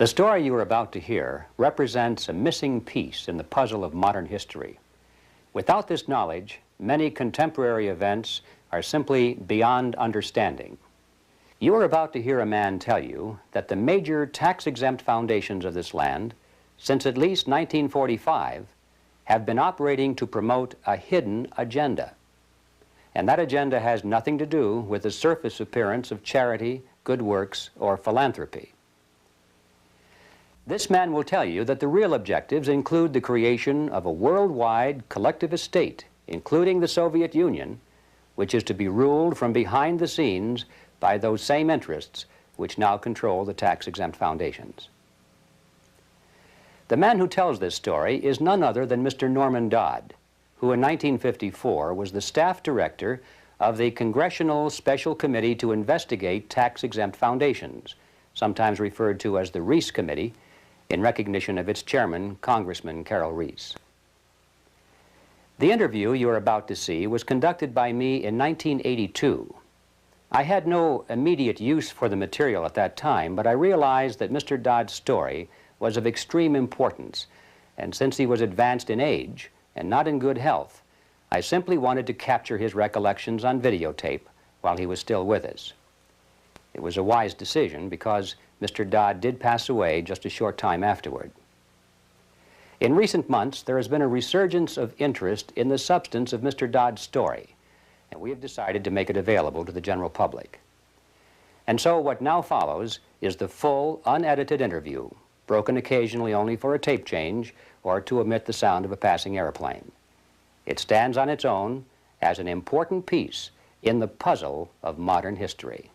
The story you are about to hear represents a missing piece in the puzzle of modern history. Without this knowledge, many contemporary events are simply beyond understanding. You are about to hear a man tell you that the major tax-exempt foundations of this land, since at least 1945, have been operating to promote a hidden agenda. And that agenda has nothing to do with the surface appearance of charity, good works, or philanthropy. This man will tell you that the real objectives include the creation of a worldwide collectivist state, including the Soviet Union, which is to be ruled from behind the scenes by those same interests which now control the tax-exempt foundations. The man who tells this story is none other than Mr. Norman Dodd, who in 1954 was the staff director of the Congressional Special Committee to investigate tax-exempt foundations, sometimes referred to as the Reece Committee, in recognition of its chairman, Congressman Carroll Reece. The interview you are about to see was conducted by me in 1982. I had no immediate use for the material at that time, but I realized that Mr. Dodd's story was of extreme importance, and since he was advanced in age and not in good health, I simply wanted to capture his recollections on videotape while he was still with us. It was a wise decision because Mr. Dodd did pass away just a short time afterward. In recent months, there has been a resurgence of interest in the substance of Mr. Dodd's story, and we have decided to make it available to the general public. And so what now follows is the full, unedited interview, broken occasionally only for a tape change or to omit the sound of a passing airplane. It stands on its own as an important piece in the puzzle of modern history.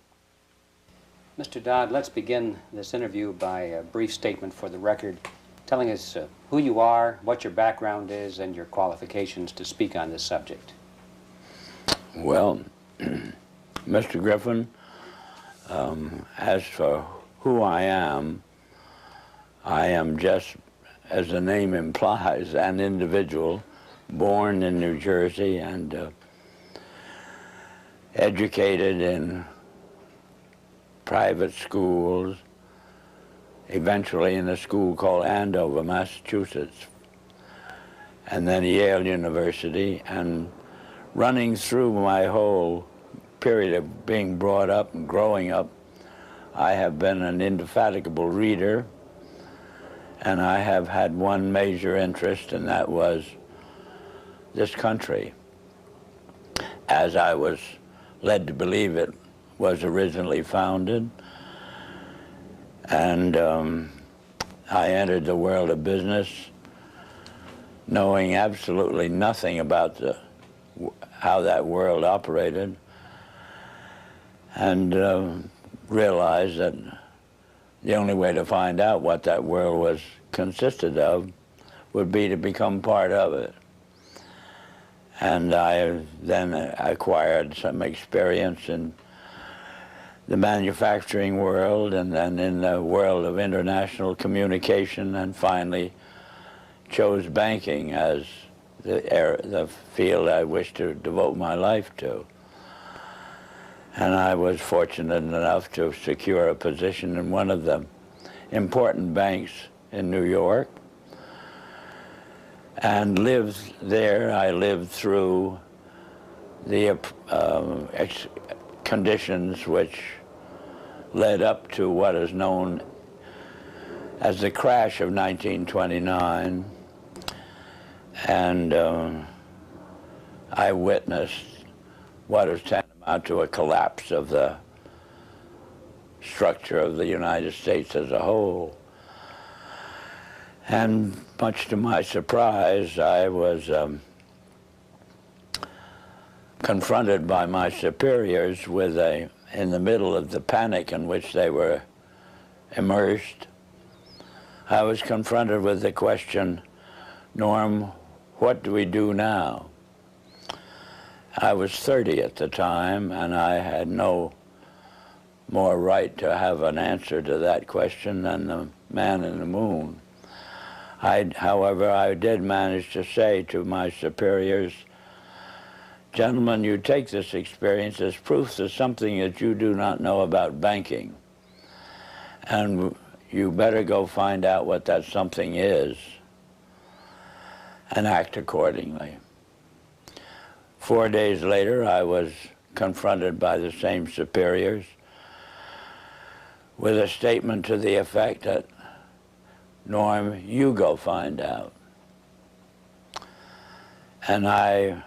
Mr. Dodd, let's begin this interview by a brief statement for the record, telling us who you are, what your background is, and your qualifications to speak on this subject. Well, Mr. Griffin, as for who I am just, as the name implies, an individual born in New Jersey and educated in private schools, eventually in a school called Andover, Massachusetts, and then Yale University, and running through my whole period of being brought up and growing up, I have been an indefatigable reader, and I have had one major interest, and that was this country, as I was led to believe it was originally founded. And I entered the world of business knowing absolutely nothing about how that world operated, and realized that the only way to find out what that world was consisted of would be to become part of it. And I then acquired some experience in the manufacturing world, and then in the world of international communication, and finally chose banking as the field I wish to devote my life to. And I was fortunate enough to secure a position in one of the important banks in New York, and lived there. I lived through the conditions which led up to what is known as the crash of 1929, and I witnessed what is tantamount to a collapse of the structure of the United States as a whole. And much to my surprise, I was confronted by my superiors with in the middle of the panic in which they were immersed, I was confronted with the question, Norm, what do we do now? I was 30 at the time, and I had no more right to have an answer to that question than the man in the moon. However, I did manage to say to my superiors, gentlemen, you take this experience as proof of something that you do not know about banking. And you better go find out what that something is and act accordingly. 4 days later, I was confronted by the same superiors with a statement to the effect that, Norm, you go find out. And I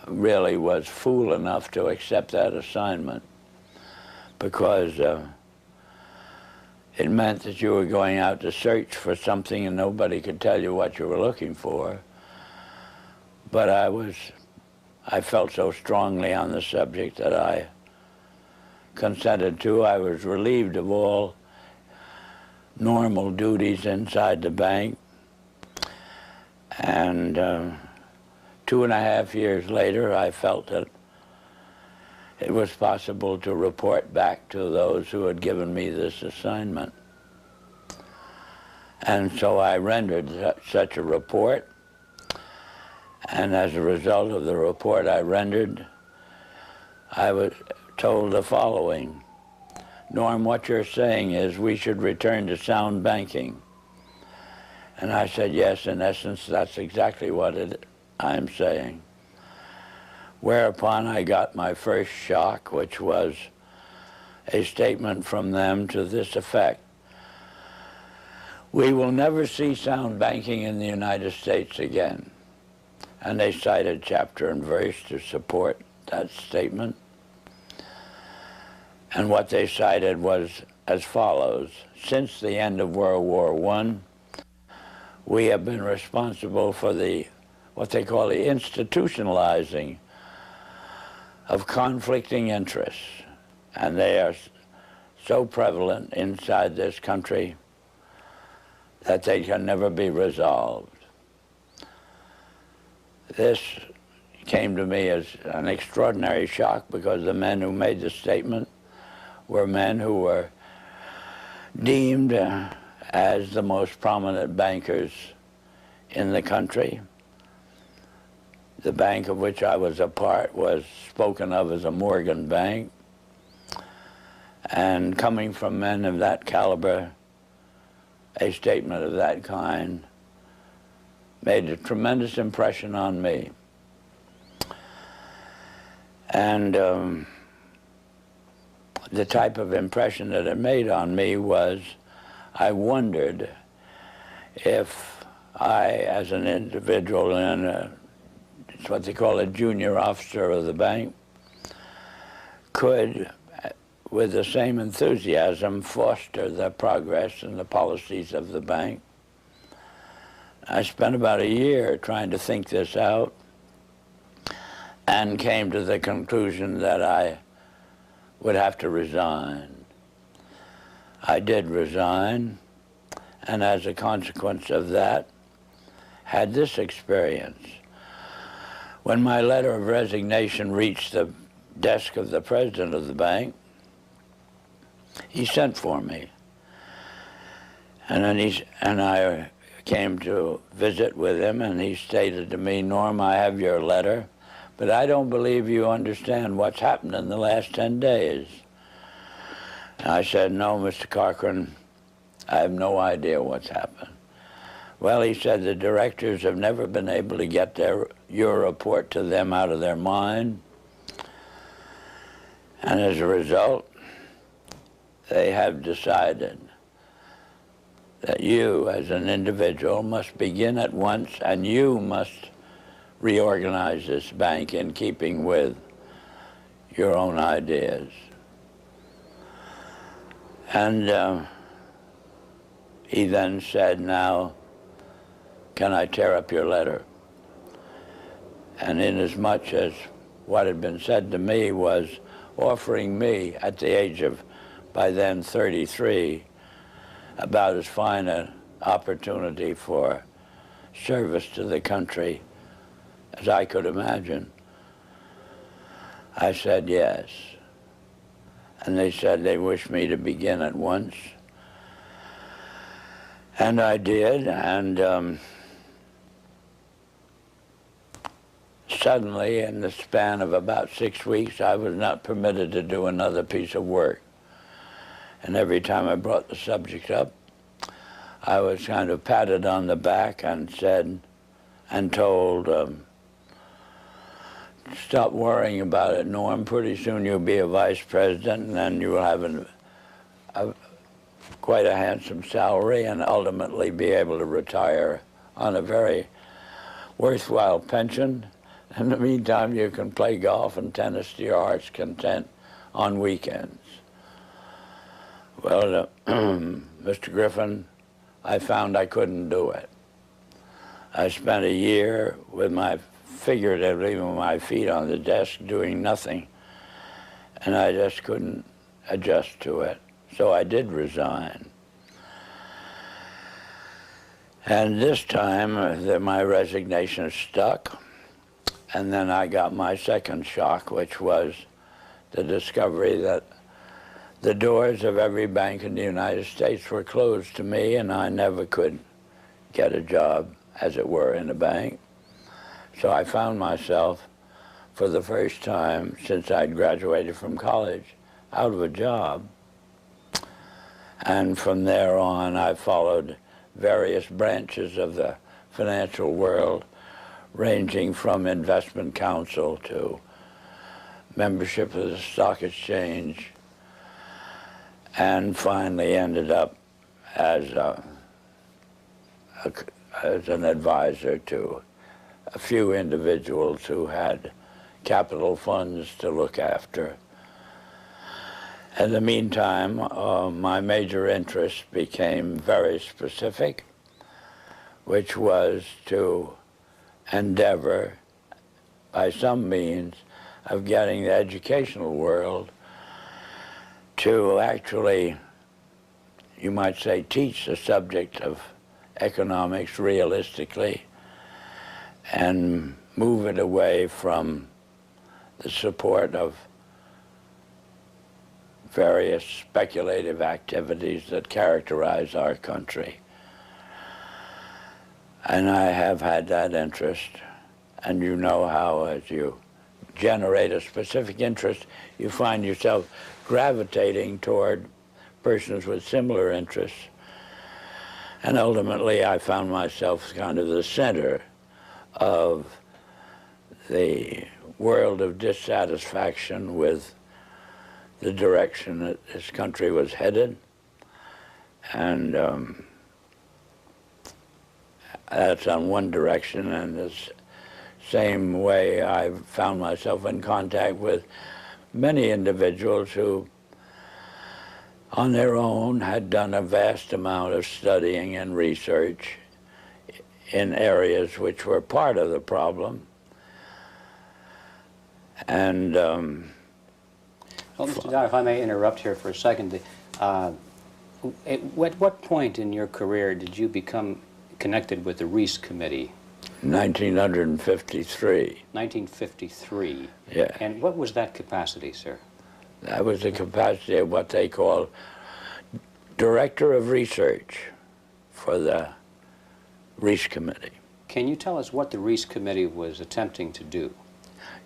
really was fool enough to accept that assignment, because it meant that you were going out to search for something and nobody could tell you what you were looking for. But I felt so strongly on the subject that I consented to. I was relieved of all normal duties inside the bank. And 2.5 years later, I felt that it was possible to report back to those who had given me this assignment. And so I rendered such a report. And as a result of the report I rendered, I was told the following: Norm, what you're saying is we should return to sound banking. And I said, yes, in essence, that's exactly what I'm saying. Whereupon I got my first shock, which was a statement from them to this effect: we will never see sound banking in the United States again. And they cited chapter and verse to support that statement. And what they cited was as follows: since the end of World War I, we have been responsible for what they call the institutionalizing of conflicting interests. And they are so prevalent inside this country that they can never be resolved. This came to me as an extraordinary shock, because the men who made the statement were men who were deemed as the most prominent bankers in the country. The bank of which I was a part was spoken of as a Morgan bank. And coming from men of that caliber, a statement of that kind made a tremendous impression on me. And the type of impression that it made on me was, I wondered if I, as an individual and it's what they call a junior officer of the bank, could, with the same enthusiasm, foster the progress and the policies of the bank. I spent about a year trying to think this out and came to the conclusion that I would have to resign. I did resign, and as a consequence of that, had this experience. When my letter of resignation reached the desk of the president of the bank, he sent for me. And then I came to visit with him, and he stated to me, Norm, I have your letter, but I don't believe you understand what's happened in the last 10 days. And I said, no, Mr. Cochran, I have no idea what's happened. Well, he said, the directors have never been able to get your report to them out of their mind. And as a result, they have decided that you, as an individual, must begin at once, and you must reorganize this bank in keeping with your own ideas. And he then said, now, can I tear up your letter? And inasmuch as what had been said to me was offering me, at the age of, by then, 33, about as fine an opportunity for service to the country as I could imagine, I said yes. And they said they wished me to begin at once. And I did, and suddenly, in the span of about 6 weeks, I was not permitted to do another piece of work. And every time I brought the subject up, I was kind of patted on the back and said, and told, stop worrying about it, Norm. Pretty soon you'll be a vice president, and then you will have quite a handsome salary and ultimately be able to retire on a very worthwhile pension. In the meantime, you can play golf and tennis to your heart's content on weekends. Well, Mr. Griffin, I found I couldn't do it. I spent a year with figuratively with my feet on the desk doing nothing, and I just couldn't adjust to it. So I did resign. And this time, my resignation stuck, and then I got my second shock, which was the discovery that the doors of every bank in the United States were closed to me, and I never could get a job, as it were, in a bank. So I found myself, for the first time since I'd graduated from college, out of a job. And from there on, I followed various branches of the financial world, ranging from investment counsel to membership of the stock exchange, and finally ended up as an advisor to a few individuals who had capital funds to look after. In the meantime, my major interest became very specific, which was to endeavor, by some means, of getting the educational world to actually, you might say, teach the subject of economics realistically and move it away from the support of various speculative activities that characterize our country. And I have had that interest, and you know how as you generate a specific interest, you find yourself gravitating toward persons with similar interests. And ultimately, I found myself kind of the center of the world of dissatisfaction with the direction that this country was headed. And that's on one direction, and this same way I found myself in contact with many individuals who, on their own, had done a vast amount of studying and research in areas which were part of the problem. And well, Mr. Dodd, if I may interrupt here for a second, at what point in your career did you become connected with the Reece Committee? 1953. 1953. Yeah. And what was that capacity, sir? That was the capacity of what they call Director of Research for the Reece Committee. Can you tell us what the Reece Committee was attempting to do?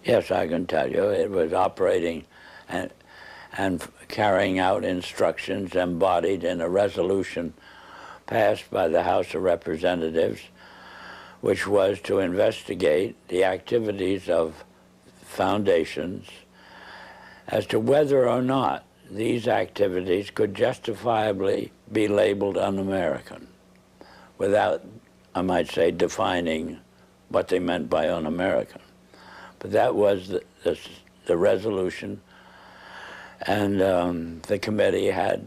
Yes, I can tell you. It was operating and carrying out instructions embodied in a resolution passed by the House of Representatives, which was to investigate the activities of foundations as to whether or not these activities could justifiably be labeled un-American without, I might say, defining what they meant by un-American. But that was the resolution, and the committee had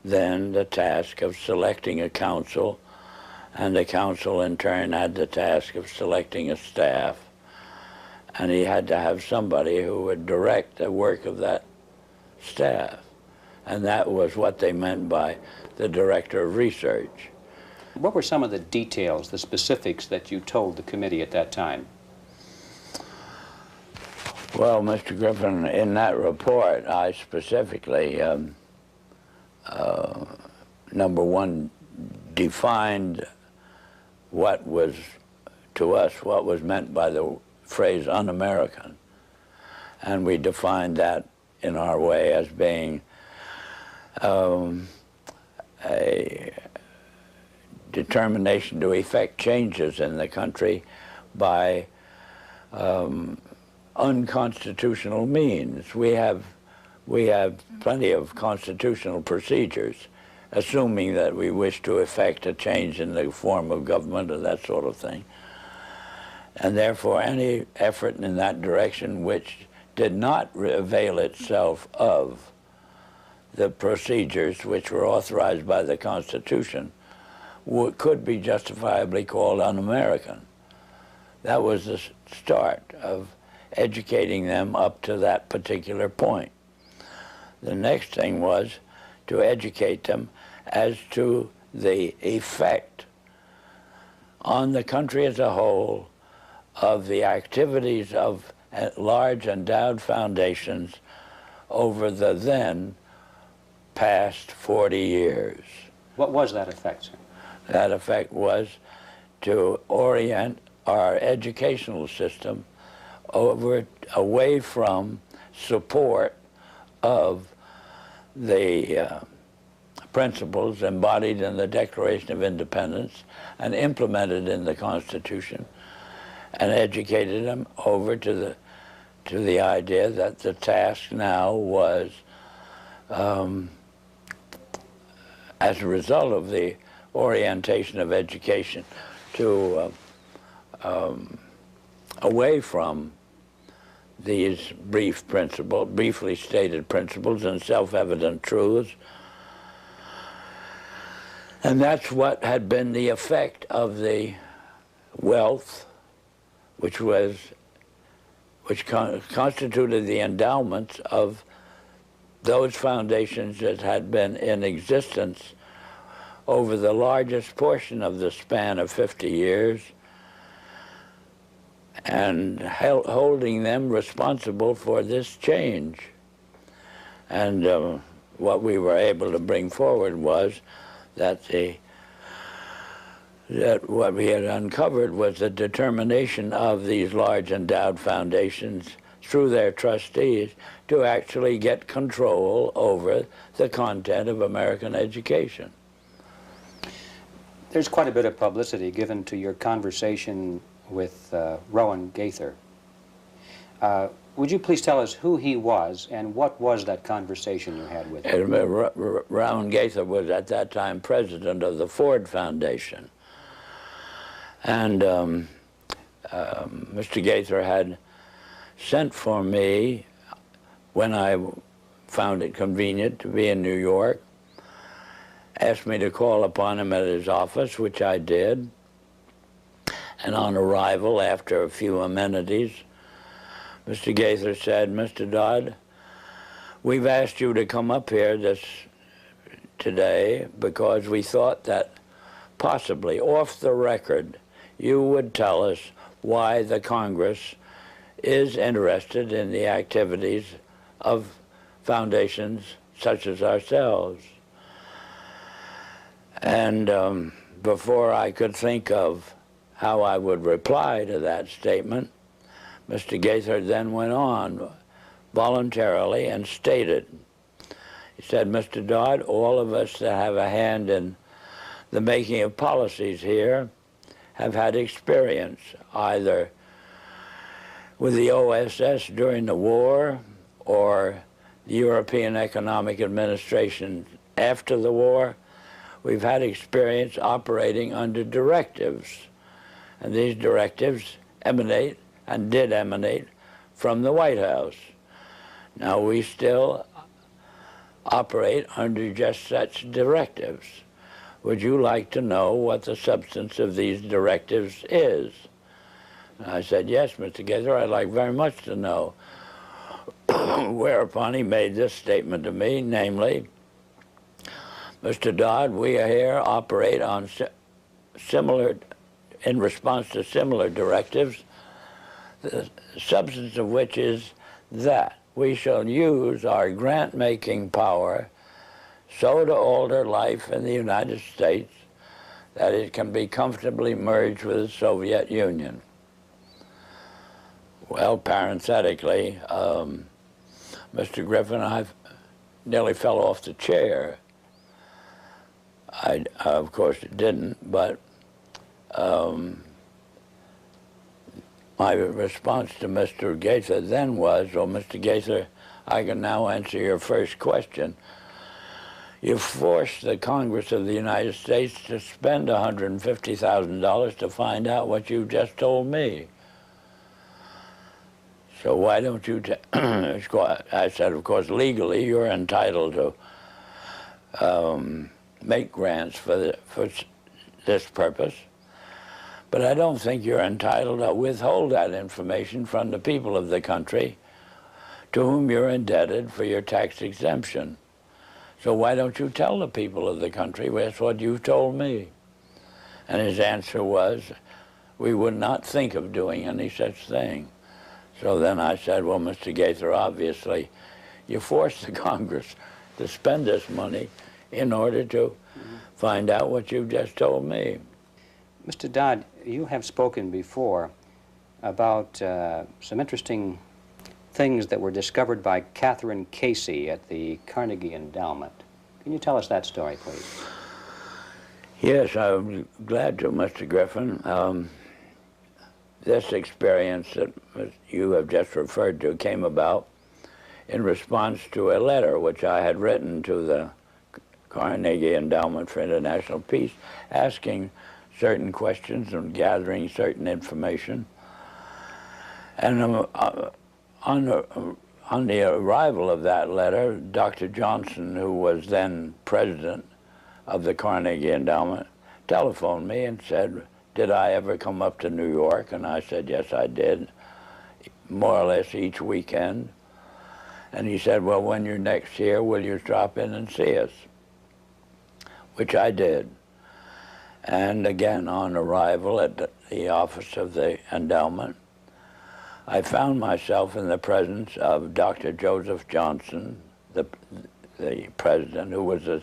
then the task of selecting a council, and the council in turn had the task of selecting a staff, and he had to have somebody who would direct the work of that staff. And that was what they meant by the Director of Research. What were some of the details, the specifics that you told the committee at that time? Well, Mr. Griffin, in that report, I specifically, number one, defined what was, to us, what was meant by the phrase un-American. And we defined that in our way as being a determination to effect changes in the country by unconstitutional means. We have plenty of constitutional procedures, assuming that we wish to effect a change in the form of government or that sort of thing. And therefore, any effort in that direction which did not avail itself of the procedures which were authorized by the Constitution could be justifiably called un-American. That was the start of educating them up to that particular point. The next thing was to educate them as to the effect on the country as a whole of the activities of large endowed foundations over the then past 40 years. What was that effect, sir? That effect was to orient our educational system away from support of the principles embodied in the Declaration of Independence and implemented in the Constitution, and educated them over to the idea that the task now was, as a result of the orientation of education, to away from these briefly stated principles and self-evident truths. And that's what had been the effect of the wealth which constituted the endowments of those foundations that had been in existence over the largest portion of the span of 50 years, and holding them responsible for this change. And what we were able to bring forward was that what we had uncovered was the determination of these large endowed foundations through their trustees to actually get control over the content of American education. There's quite a bit of publicity given to your conversation with Rowan Gaither. Would you please tell us who he was and what was that conversation you had with him? Rowan Gaither was at that time president of the Ford Foundation. And Mr. Gaither had sent for me when I found it convenient to be in New York, asked me to call upon him at his office, which I did. And on arrival, after a few amenities, Mr. Gaither said, "Mr. Dodd, we've asked you to come up here today because we thought that possibly off the record you would tell us why the Congress is interested in the activities of foundations such as ourselves." And before I could think of how I would reply to that statement, Mr. Gaither then went on voluntarily and stated, he said, "Mr. Dodd, all of us that have a hand in the making of policies here have had experience either with the OSS during the war or the European Economic Administration after the war. We've had experience operating under directives, and these directives emanate and did emanate from the White House. Now we still operate under just such directives. Would you like to know what the substance of these directives is?" And I said, "Yes, Mr. Gaither, I'd like very much to know." Whereupon he made this statement to me, namely, "Mr. Dodd, we here operate on in response to similar directives, the substance of which is that we shall use our grant-making power so to alter life in the United States that it can be comfortably merged with the Soviet Union." Well, parenthetically, Mr. Griffin, I've nearly fell off the chair. I of course, didn't, but my response to Mr. Gaither then was, well, Mr. Gaither, I can now answer your first question. You forced the Congress of the United States to spend $150,000 to find out what you just told me. So why don't you I said, of course, legally you're entitled to make grants for this purpose, but I don't think you're entitled to withhold that information from the people of the country to whom you're indebted for your tax exemption. So why don't you tell the people of the country that's what you told me? And his answer was, we would not think of doing any such thing. So then I said, well, Mr. Gaither, obviously, you forced the Congress to spend this money in order to find out what you've just told me. Mr. Dodd, you have spoken before about some interesting things that were discovered by Catherine Casey at the Carnegie Endowment. Can you tell us that story, please? Yes, I'm glad to, Mr. Griffin. This experience that you have just referred to came about in response to a letter which I had written to the Carnegie Endowment for International Peace, asking certain questions and gathering certain information. And on the arrival of that letter, Dr. Johnson, who was then president of the Carnegie Endowment, telephoned me and said, did I ever come up to New York? And I said, yes, I did, more or less each weekend. And he said, well, when you're next here, will you drop in and see us? Which I did. And again, on arrival at the office of the endowment, I found myself in the presence of Dr. Joseph Johnson, the president, who was a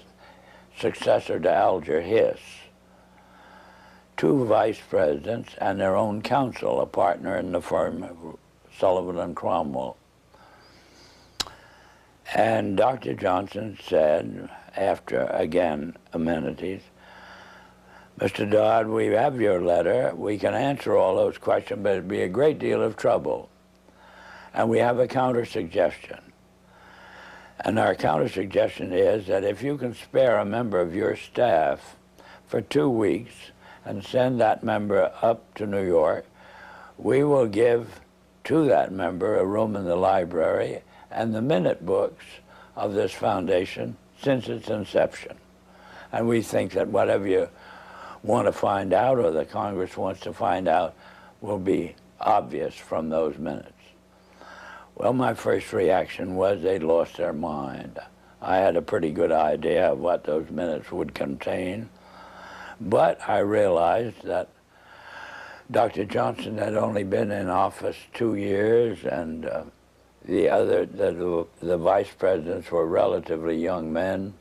successor to Alger Hiss, two vice presidents, and their own counsel, a partner in the firm, Sullivan and Cromwell. And Dr. Johnson said, after, again, amenities, Mr. Dodd, we have your letter. We can answer all those questions, but it'd be a great deal of trouble. And we have a counter-suggestion. And our counter-suggestion is that if you can spare a member of your staff for 2 weeks and send that member up to New York, we will give to that member a room in the library and the minute books of this foundation since its inception. And we think that whatever you want to find out, or the Congress wants to find out, will be obvious from those minutes. Well, my first reaction was they'd lost their mind. I had a pretty good idea of what those minutes would contain, but I realized that Dr. Johnson had only been in office 2 years, and the vice presidents were relatively young men,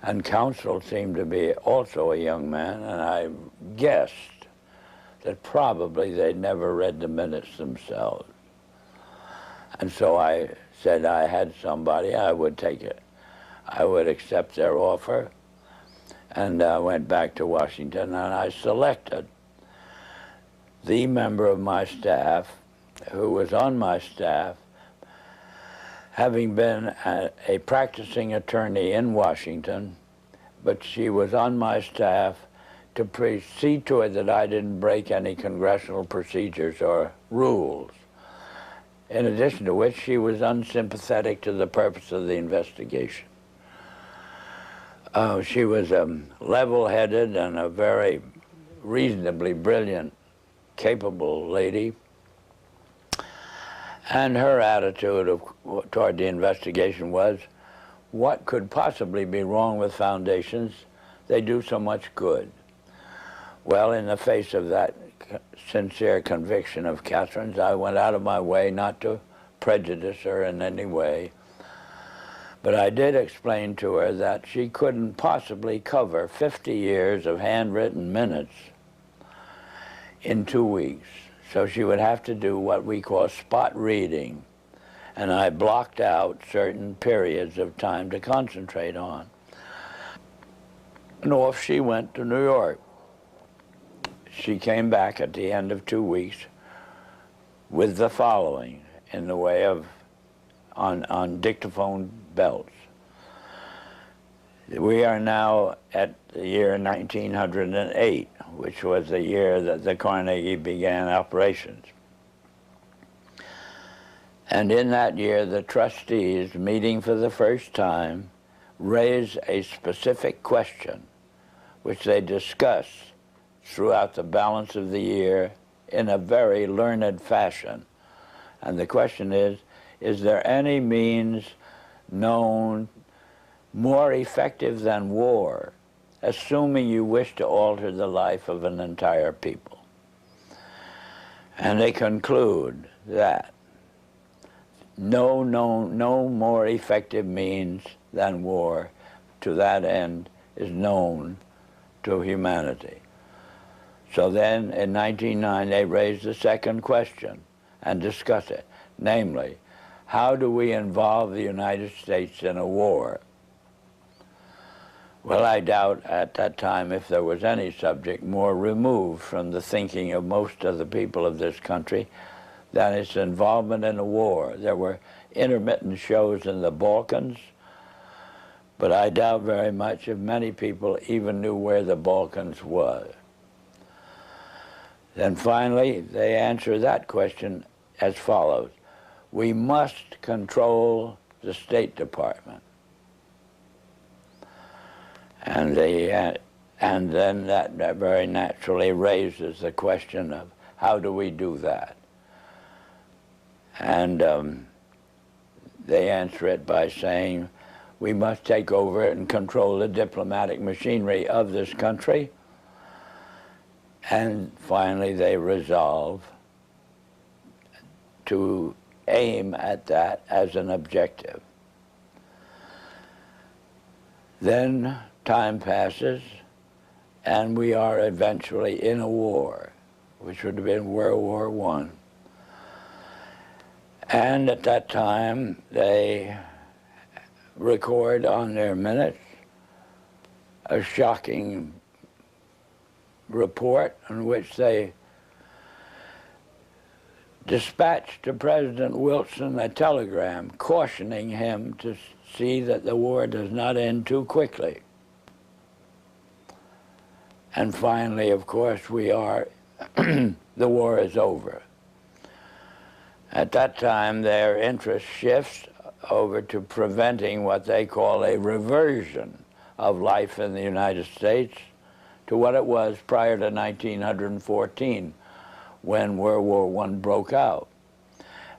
and counsel seemed to be also a young man, and I guessed that probably they'd never read the minutes themselves. And so I said I had somebody, I would take it. I would accept their offer, and I went back to Washington, and I selected the member of my staff who was on my staff, having been a practicing attorney in Washington, but she was on my staff to see to it that I didn't break any congressional procedures or rules. In addition to which, she was unsympathetic to the purpose of the investigation. She was level-headed and a very reasonably brilliant, capable lady. And her attitude toward the investigation was, what could possibly be wrong with foundations? They do so much good. Well, in the face of that sincere conviction of Catherine's, I went out of my way not to prejudice her in any way. But I did explain to her that she couldn't possibly cover 50 years of handwritten minutes in 2 weeks. So she would have to do what we call spot reading. and I blocked out certain periods of time to concentrate on. And off she went to New York. She came back at the end of 2 weeks with the following in the way of, on dictaphone belts. We are now at the year 1908, which was the year that the Carnegie began operations. And in that year, the trustees, meeting for the first time, raised a specific question, which they discussed throughout the balance of the year in a very learned fashion. And the question is there any means known more effective than war, assuming you wish to alter the life of an entire people? And they conclude that no more effective means than war to that end is known to humanity. So then in 1909 they raised the second question and discussed it, namely, how do we involve the United States in a war? Well, I doubt at that time if there was any subject more removed from the thinking of most of the people of this country than its involvement in a war. There were intermittent shows in the Balkans, but I doubt very much if many people even knew where the Balkans was. Then finally, they answer that question as follows. We must control the State Department. And then that very naturally raises the question of how do we do that? And they answer it by saying we must take over and control the diplomatic machinery of this country. And finally they resolve to aim at that as an objective. Then time passes, and we are eventually in a war, which would have been World War I. And at that time, they record on their minutes a shocking report in which they dispatched to President Wilson a telegram cautioning him to see that the war does not end too quickly. And finally, of course, we are, the war is over. At that time, their interest shifts over to preventing what they call a reversion of life in the United States to what it was prior to 1914, when World War I broke out.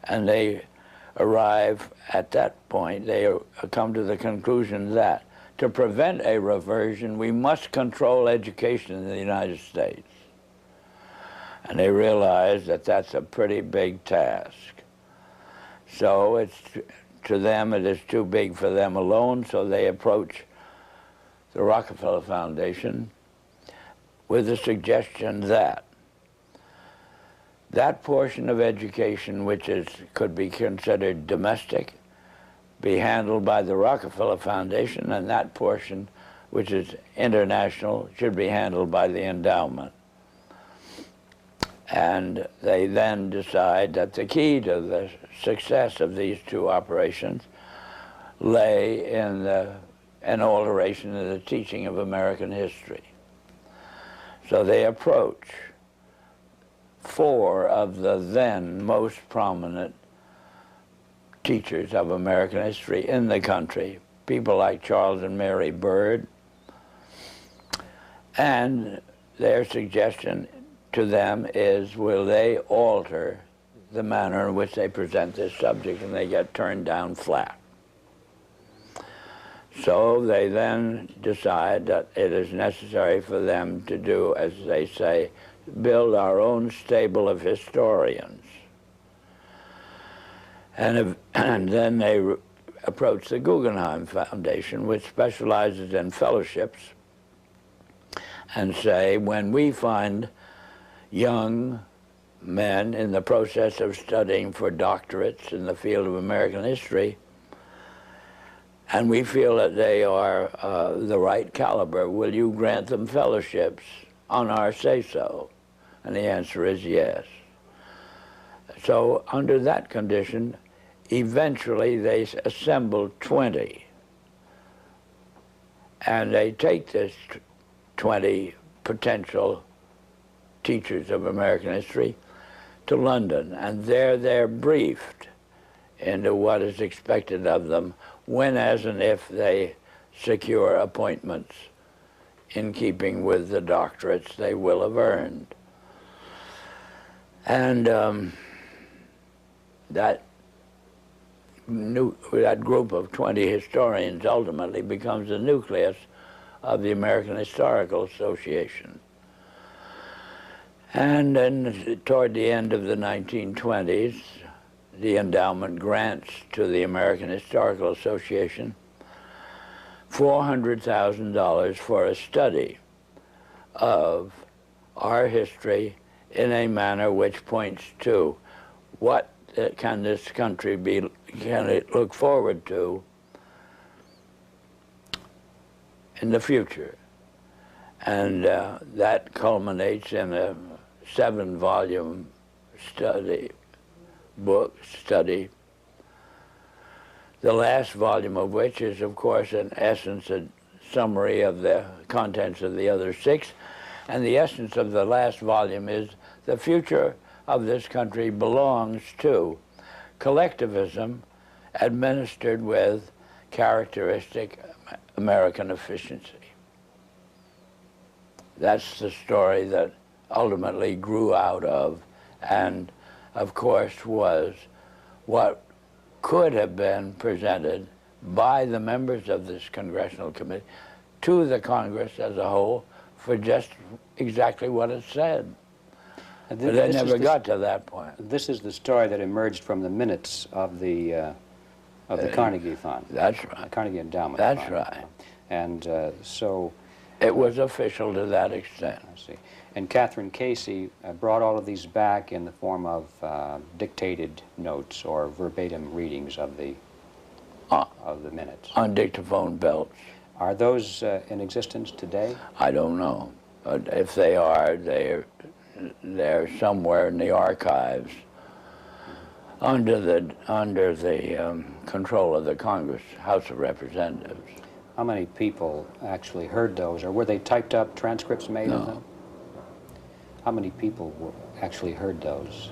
And they arrive at that point, they come to the conclusion that to prevent a reversion, we must control education in the United States. And they realize that that's a pretty big task. So to them, it is too big for them alone, so they approach the Rockefeller Foundation with the suggestion that that portion of education which could be considered domestic be handled by the Rockefeller Foundation, and that portion which is international should be handled by the endowment. And they then decide that the key to the success of these two operations lay in an alteration of the teaching of American history. So they approach 4 of the then most prominent teachers of American history in the country, people like Charles and Mary Bird, and their suggestion to them is, will they alter the manner in which they present this subject, and they get turned down flat. So they then decide that it is necessary for them to do, as they say, build our own stable of historians. And then they approach the Guggenheim Foundation, which specializes in fellowships, and say, when we find young men in the process of studying for doctorates in the field of American history, and we feel that they are the right caliber. Will you grant them fellowships on our say-so? And the answer is yes. So under that condition, eventually they assembled 20. And they take this 20 potential teachers of American history to London, and there they're briefed into what is expected of them when, as and if they secure appointments in keeping with the doctorates they will have earned. And that group of 20 historians ultimately becomes the nucleus of the American Historical Association. And then toward the end of the 1920s, the endowment grants to the American Historical Association $400,000 for a study of our history in a manner which points to what can this country be, can it look forward to in the future. And that culminates in a 7-volume study, the last volume of which is, of course, in essence, a summary of the contents of the other 6. And the essence of the last volume is the future of this country belongs to collectivism administered with characteristic American efficiency. That's the story that ultimately grew out of, and of course was what could have been presented by the members of this congressional committee to the Congress as a whole for just exactly what it said. But they never got to that point. This is the story that emerged from the minutes of the Carnegie Fund. That's right. The Carnegie Endowment That's Fund. right. And so... It was official to that extent. I see. And Catherine Casey brought all of these back in the form of dictated notes or verbatim readings of the minutes. On dictaphone belts. Are those in existence today? I don't know. But if they are, they're somewhere in the archives under the control of the Congress, House of Representatives. How many people actually heard those, or were they typed up transcripts made of them? How many people actually heard those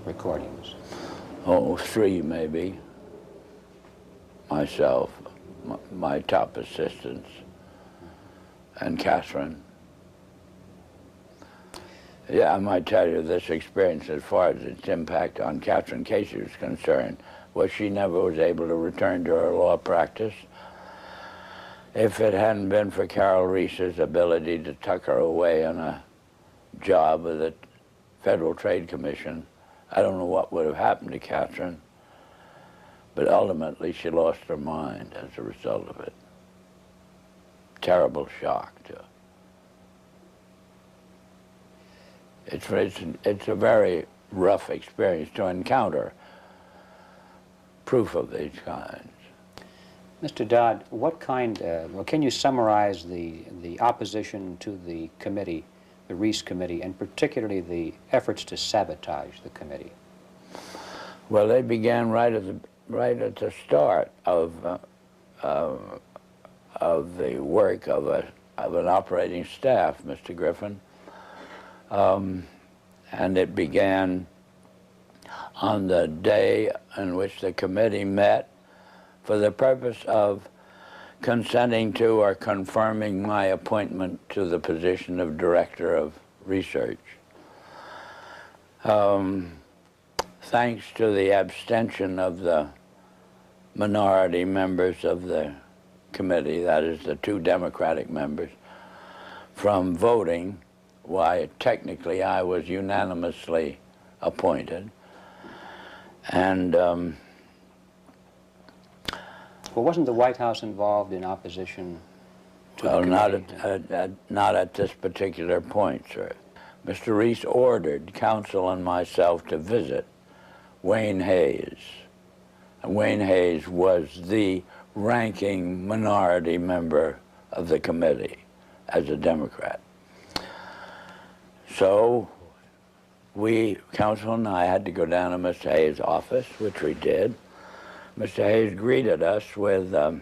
recordings? Oh, 3 maybe. Myself, my top assistants, and Catherine. Yeah, I might tell you this experience, as far as its impact on Catherine Casey was concerned, was she never was able to return to her law practice. If it hadn't been for Carroll Reece's ability to tuck her away on a job with the Federal Trade Commission, I don't know what would have happened to Catherine, but ultimately she lost her mind as a result of it. Terrible shock to her. It's a very rough experience to encounter proof of these kinds. Mr. Dodd, what kind, well, can you summarize the opposition to the committee, the Reece Committee, and particularly the efforts to sabotage the committee? Well, they began right at the start of the work of an operating staff, Mr. Griffin, and it began on the day in which the committee met for the purpose of consenting to or confirming my appointment to the position of Director of Research. Thanks to the abstention of the minority members of the committee, that is the 2 Democratic members, from voting, why technically I was unanimously appointed. And well, wasn't the White House involved in opposition to the committee? Well, not at this particular point, sir. Mr. Reece ordered counsel and myself to visit Wayne Hayes. And Wayne Hayes was the ranking minority member of the committee as a Democrat. So counsel and I had to go down to Mr. Hayes' office, which we did. Mr. Hayes greeted us with the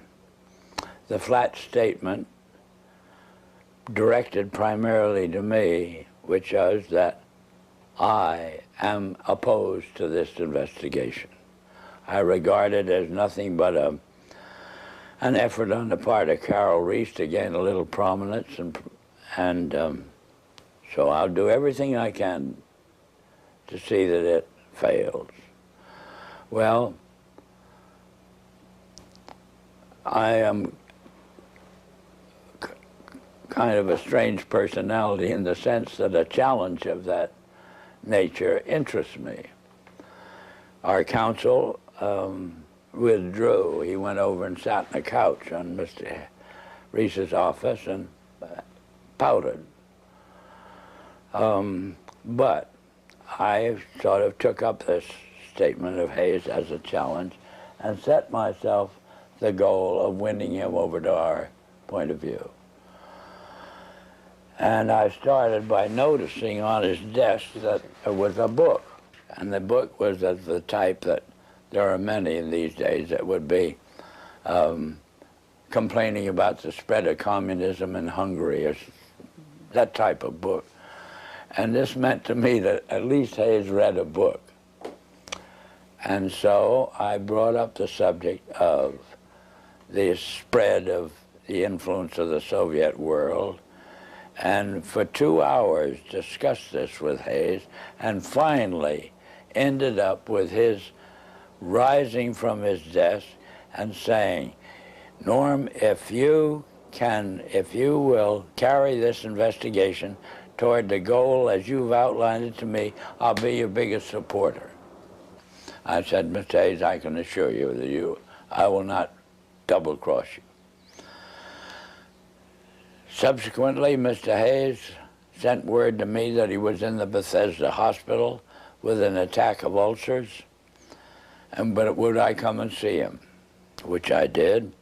flat statement directed primarily to me, which was that I am opposed to this investigation. I regard it as nothing but an effort on the part of Carroll Reece to gain a little prominence, and so I'll do everything I can to see that it fails. Well, I am kind of a strange personality in the sense that a challenge of that nature interests me. Our counsel withdrew. He went over and sat on a couch on Mr. Reece's office and pouted. But I sort of took up this statement of Hayes as a challenge and set myself the goal of winning him over to our point of view. And I started by noticing on his desk that there was a book. And the book was of the type that there are many in these days that would be complaining about the spread of communism in Hungary, or that type of book. And this meant to me that at least Hayes read a book. And so I brought up the subject of the spread of the influence of the Soviet world, and for 2 hours discussed this with Hayes, and finally ended up with his rising from his desk and saying, Norm, if you will carry this investigation toward the goal as you've outlined it to me, I'll be your biggest supporter. I said, Mr. Hayes, I can assure you that I will not double-cross you. Subsequently, Mr. Hayes sent word to me that he was in the Bethesda hospital with an attack of ulcers, but would I come and see him, which I did.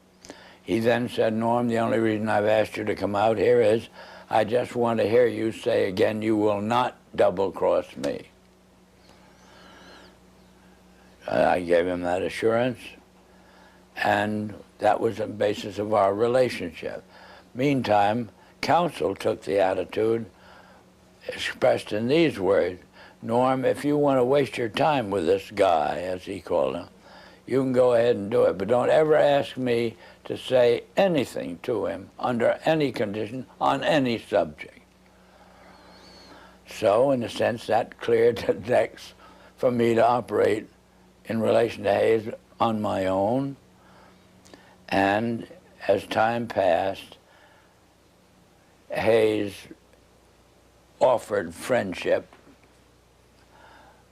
He then said, Norm, the only reason I've asked you to come out here is I just want to hear you say again, you will not double-cross me. I gave him that assurance, and that was the basis of our relationship. Meantime, counsel took the attitude expressed in these words, Norm, if you want to waste your time with this guy, as he called him, you can go ahead and do it, but don't ever ask me to say anything to him under any condition on any subject. So, in a sense, that cleared the decks for me to operate in relation to Hayes on my own. And as time passed, Hayes offered friendship,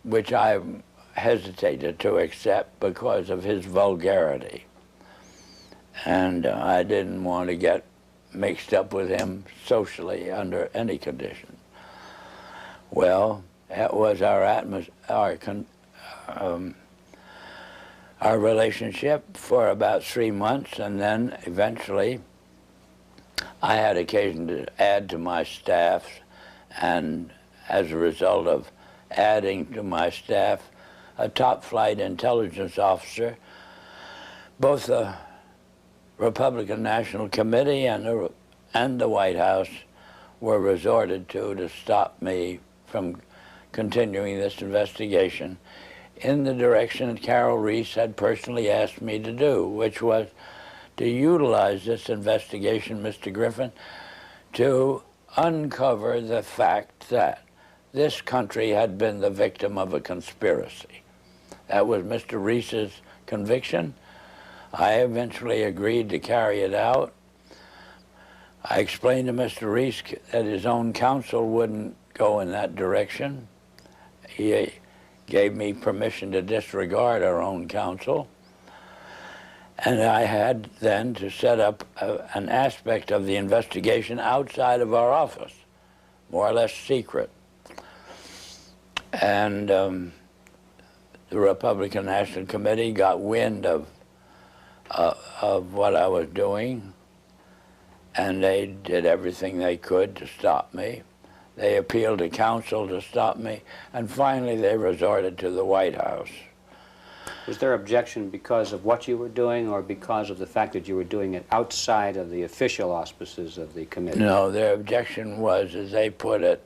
which I hesitated to accept because of his vulgarity. And I didn't want to get mixed up with him socially under any condition. Well, that was our relationship for about 3 months, and then eventually I had occasion to add to my staff, and as a result of adding to my staff a top-flight intelligence officer, both the Republican National Committee and the White House were resorted to stop me from continuing this investigation in the direction that Carroll Reece had personally asked me to do, which was to utilize this investigation, Mr. Griffin, to uncover the fact that this country had been the victim of a conspiracy. That was Mr. Reece's conviction. I eventually agreed to carry it out. I explained to Mr. Reece that his own counsel wouldn't go in that direction. He gave me permission to disregard our own counsel. And I had then to set up an aspect of the investigation outside of our office, more or less secret. And the Republican National Committee got wind of what I was doing, and they did everything they could to stop me. They appealed to counsel to stop me, and finally they resorted to the White House. Was their objection because of what you were doing, or because of the fact that you were doing it outside of the official auspices of the committee? No, their objection was, as they put it,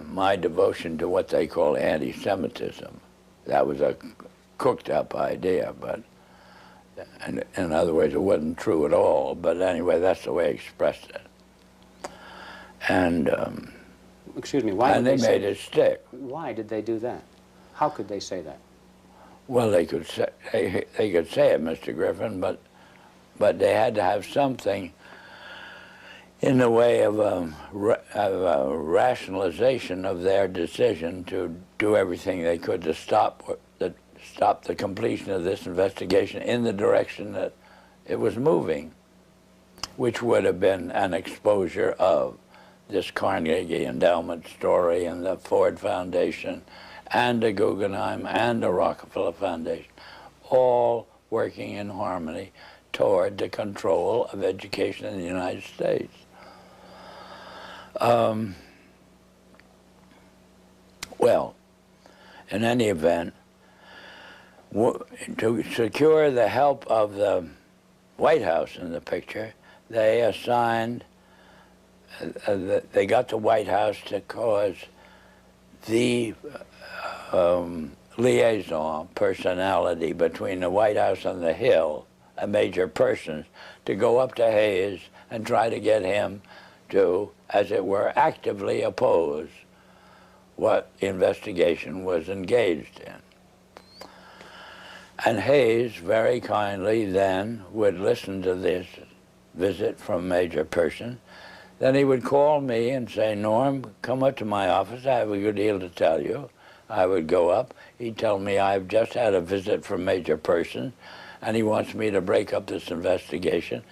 my devotion to what they call anti-Semitism. That was a cooked-up idea, but in other words, it wasn't true at all. But anyway, that's the way I expressed it. And excuse me, why? And they made it stick. Why did they do that? How could they say that? Well, they could say it, Mr. Griffin, but they had to have something in the way of a rationalization of their decision to do everything they could to stop the completion of this investigation in the direction that it was moving, which would have been an exposure of this Carnegie Endowment story and the Ford Foundation and the Guggenheim and the Rockefeller Foundation, all working in harmony toward the control of education in the United States. Well, in any event, to secure the help of the White House in the picture, they assigned, they got the White House to cause the liaison personality between the White House and the Hill, a major person, to go up to Hayes and try to get him to, as it were, actively oppose what investigation was engaged in. And Hayes very kindly then would listen to this visit from Major Person. Then he would call me and say, Norm, come up to my office, I have a good deal to tell you. I would go up. He'd tell me, I've just had a visit from Major Person, and he wants me to break up this investigation.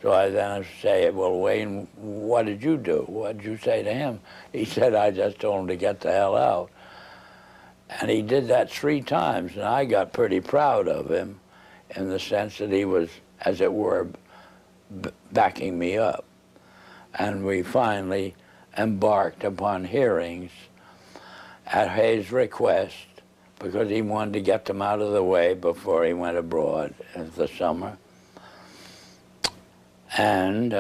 So I then say, well, Wayne, what did you do? What did you say to him? He said, I just told him to get the hell out. And he did that 3 times, and I got pretty proud of him in the sense that he was, as it were, backing me up. And we finally embarked upon hearings at Hayes' request, because he wanted to get them out of the way before he went abroad in the summer. And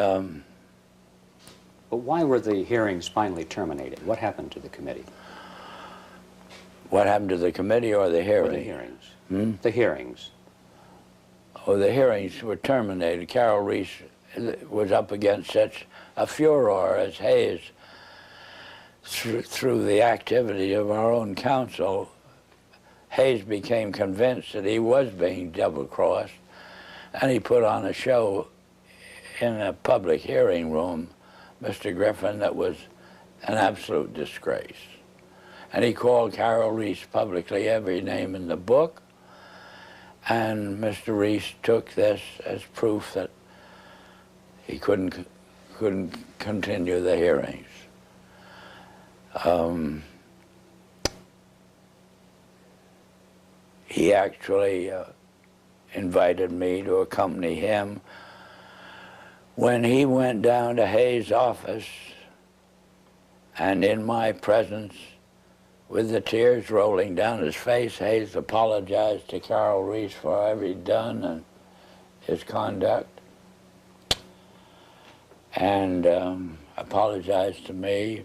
but why were the hearings finally terminated? What happened to the committee? What happened to the committee or the hearings? Or the hearings. Hmm? The hearings. Oh, the hearings were terminated. Carroll Reece was up against such a furor as Hayes, through the activity of our own counsel. Hayes became convinced that he was being double-crossed, and he put on a show in a public hearing room, Mr. Griffin, that was an absolute disgrace. And he called Carroll Reece publicly every name in the book, and Mr. Reece took this as proof that he couldn't continue the hearings. He actually invited me to accompany him when he went down to Hayes' office, and in my presence, with the tears rolling down his face, Hayes apologized to Carroll Reece for what he'd done and his conduct, and apologized to me.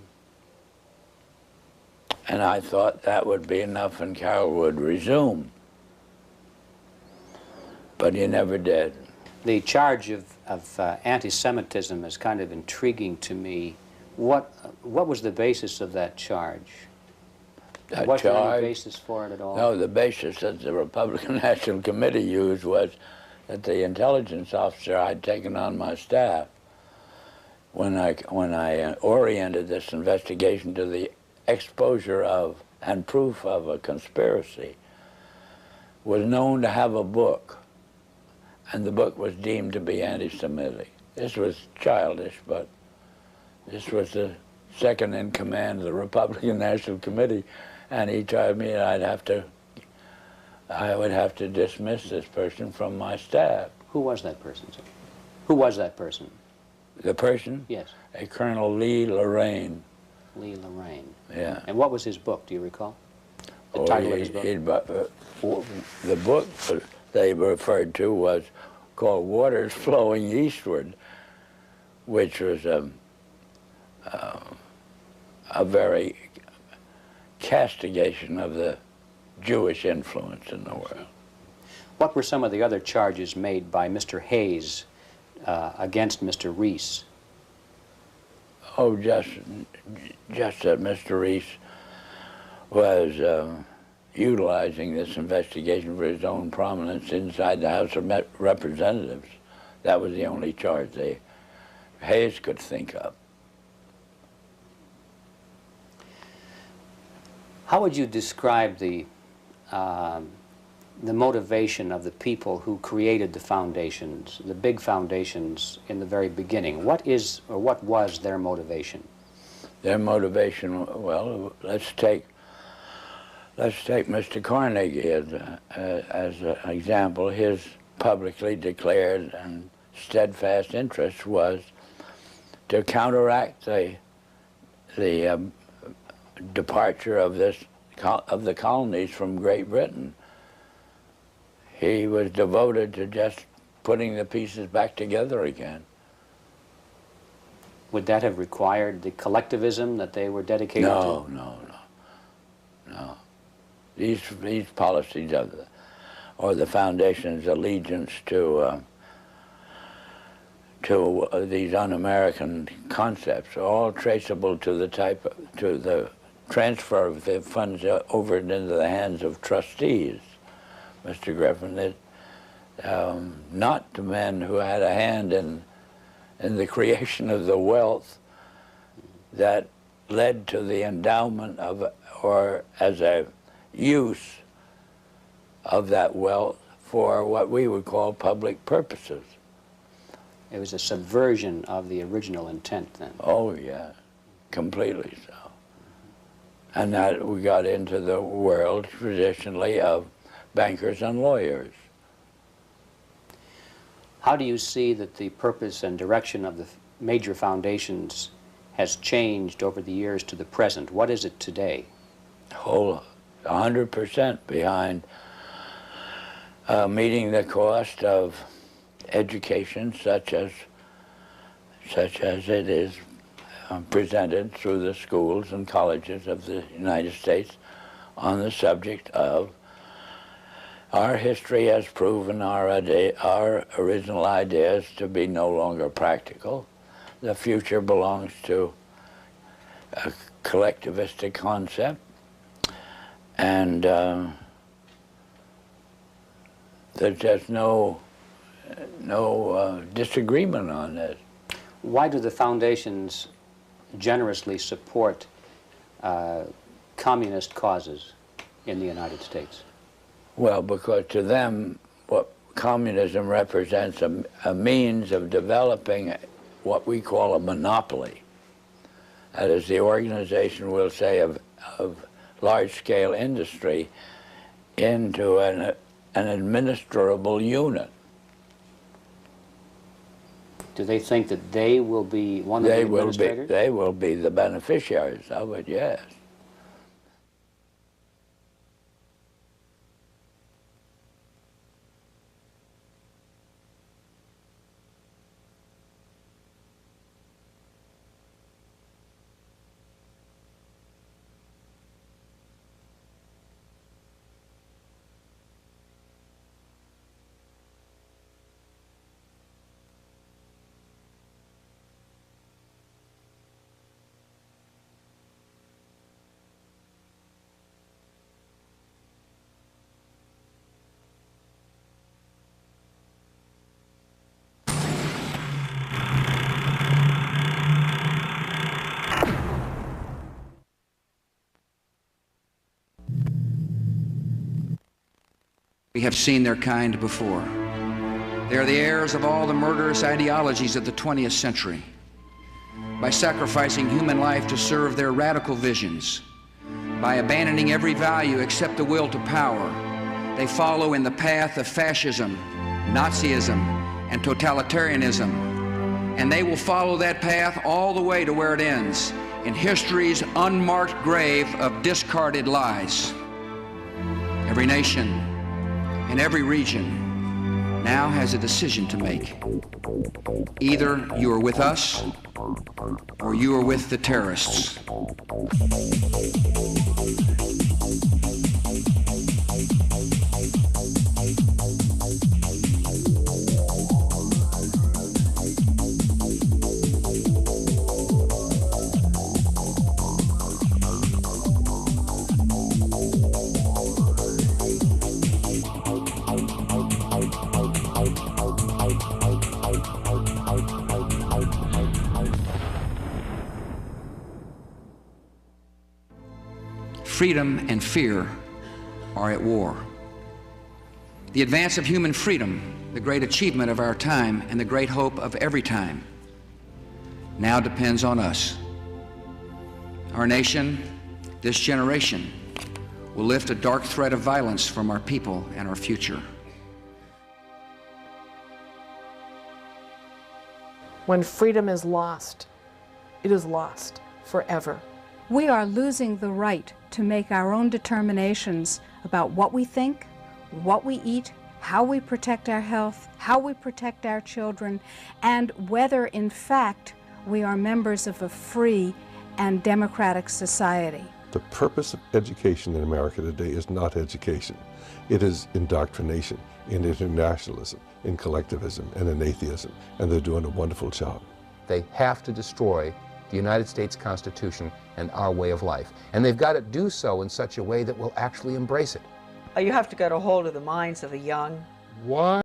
And I thought that would be enough and Carroll would resume. But he never did. The charge of anti-Semitism is kind of intriguing to me. What was the basis of that charge? Was there any basis for it at all? No, the basis that the Republican National Committee used was that the intelligence officer I'd taken on my staff, when I oriented this investigation to the exposure of and proof of a conspiracy, was known to have a book, and the book was deemed to be anti-Semitic. This was childish, but this was the second in command of the Republican National Committee, And he told me I would have to dismiss this person from my staff. Who was that person, sir? Who was that person? The person? Yes. A Colonel Lee Lorraine. Lee Lorraine. Yeah. And what was his book, do you recall? The title of his book? The book they referred to was called Waters Flowing Eastward, which was a very castigation of the Jewish influence in the world. What were some of the other charges made by Mr. Hayes against Mr. Reece? Oh, just that Mr. Reece was utilizing this investigation for his own prominence inside the House of Representatives. That was the only charge Hayes could think of. How would you describe the motivation of the people who created the foundations, the big foundations in the very beginning? What is, or what was their motivation? Their motivation, well, let's take Mr. Carnegie as an example. His publicly declared and steadfast interest was to counteract the departure of the colonies from Great Britain. He was devoted to just putting the pieces back together again. Would that have required the collectivism that they were dedicated to? No. These policies or the foundation's allegiance to these un-American concepts are all traceable to the transfer of the funds over into the hands of trustees, Mr. Griffin. Not the men who had a hand in the creation of the wealth that led to the endowment of, or as a use of that wealth for what we would call public purposes. It was a subversion of the original intent then. Oh, yeah, completely so. And that we got into the world traditionally of bankers and lawyers. How do you see that the purpose and direction of the major foundations has changed over the years to the present? What is it today? Whole 100% behind meeting the cost of education such as it is presented through the schools and colleges of the United States on the subject of our history has proven our original ideas to be no longer practical. The future belongs to a collectivistic concept, and there's just no disagreement on this. Why do the foundations generously support communist causes in the United States? Well, because to them, what communism represents a means of developing what we call a monopoly. That is, the organization, we'll say, of large-scale industry into an administrable unit. Do they think that they will be one of the administrators? They will be the beneficiaries of it, yes. We have seen their kind before. They are the heirs of all the murderous ideologies of the 20th century. By sacrificing human life to serve their radical visions, by abandoning every value except the will to power. They follow in the path of fascism, Nazism, and totalitarianism. And they will follow that path all the way to where it ends, in history's unmarked grave of discarded lies. Every nation in every region now has a decision to make. Either you are with us or you are with the terrorists. Freedom and fear are at war. The advance of human freedom, the great achievement of our time and the great hope of every time, now depends on us. Our nation, this generation, will lift a dark threat of violence from our people and our future. When freedom is lost, it is lost forever. We are losing the right to make our own determinations about what we think, what we eat, how we protect our health, how we protect our children, and whether, in fact, we are members of a free and democratic society. The purpose of education in America today is not education. It is indoctrination, in internationalism, in collectivism, and in atheism, and they're doing a wonderful job. They have to destroy the United States Constitution and our way of life. And they've got to do so in such a way that will actually embrace it. You have to get a hold of the minds of the young. Why